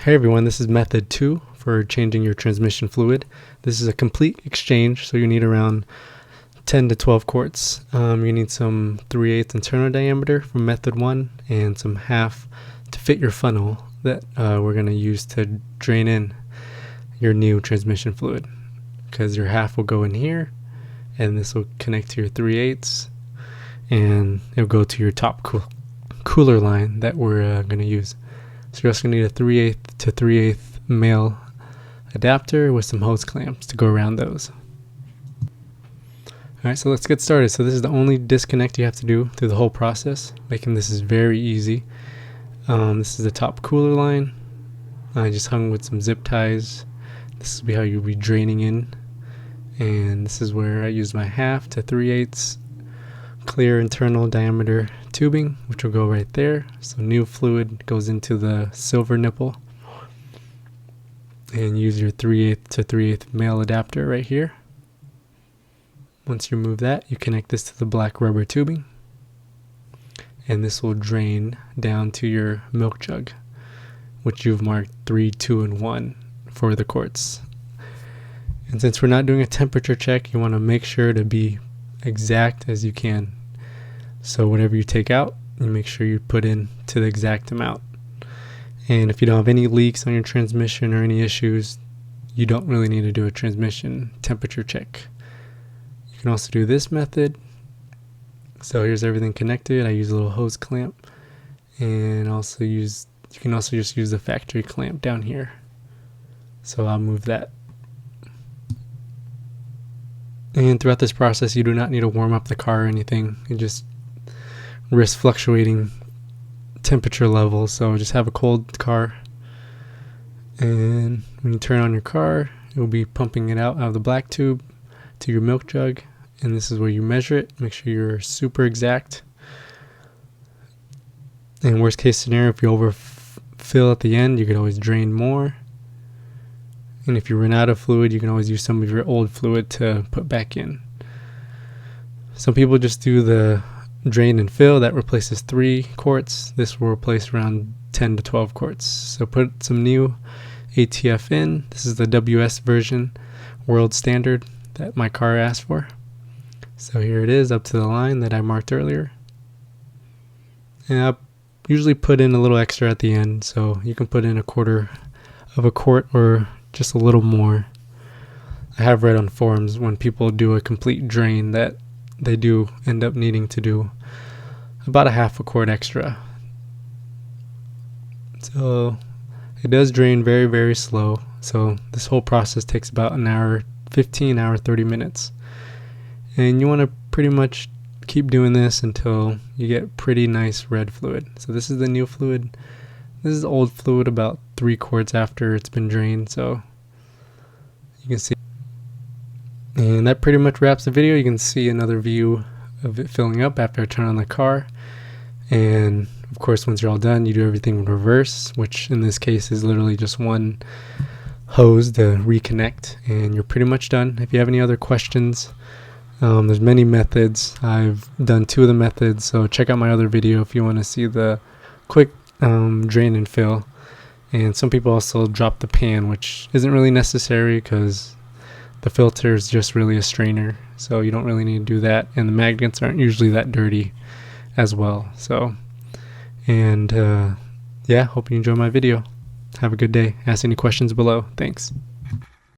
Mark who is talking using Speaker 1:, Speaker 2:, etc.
Speaker 1: Hey everyone, this is method 2 for changing your transmission fluid. This is a complete exchange, so you need around 10 to 12 quarts. You need some 3/8 internal diameter from method 1 and some half to fit your funnel that we're going to use to drain in your new transmission fluid, because your half will go in here and this will connect to your 3/8 and it'll go to your top cooler line that we're going to use. So you're also going to need a 3/8 to 3/8 male adapter with some hose clamps to go around those. Alright, so let's get started. So this is the only disconnect you have to do through the whole process, making this is very easy. This is the top cooler line. I just hung with some zip ties. This will be how you'll be draining in. And this is where I use my half to 3/8 clear internal diameter tubing, which will go right there. So new fluid goes into the silver nipple, and use your 3/8 to 3/8 male adapter right here. Once you remove that, you connect this to the black rubber tubing, and this will drain down to your milk jug, which you've marked 3, 2, and 1 for the quarts. And since we're not doing a temperature check, you want to make sure to be exact as you can. So whatever you take out, you make sure you put in to the exact amount. And if you don't have any leaks on your transmission or any issues, you don't really need to do a transmission temperature check. You can also do this method. So here's everything connected. I use a little hose clamp, and you can also just use the factory clamp down here. So I'll move that. And throughout this process, you do not need to warm up the car or anything. You just risk fluctuating temperature levels. So just have a cold car, and when you turn on your car, it will be pumping it out of the black tube to your milk jug, and this is where you measure it. Make sure you're super exact. And worst case scenario, if you overfill at the end, you could always drain more. And if you run out of fluid, you can always use some of your old fluid to put back in. Some people just do the drain and fill. That replaces 3 quarts. This will replace around 10 to 12 quarts. So put some new ATF in. This is the WS version, world standard, that my car asked for. So here it is, up to the line that I marked earlier. And I usually put in a little extra at the end, so you can put in 1/4 of a quart or just a little more. I have read on forums when people do a complete drain that they do end up needing to do about a 1/2 quart extra. So it does drain very, very slow. So this whole process takes about an hour, 30 minutes. And you want to pretty much keep doing this until you get pretty nice red fluid. So this is the new fluid. This is old fluid about 3 quarts after it's been drained, so you can see. And that pretty much wraps the video. You can see another view of it filling up after I turn on the car. And of course, once you're all done, you do everything in reverse, which in this case is literally just one hose to reconnect, and you're pretty much done. If you have any other questions, there's many methods. I've done 2 of the methods, so check out my other video if you want to see the quick drain and fill. And some people also drop the pan, which isn't really necessary because the filter is just really a strainer, so you don't really need to do that, and the magnets aren't usually that dirty as well. So, and yeah, hope you enjoy my video. Have a good day. Ask any questions below. Thanks.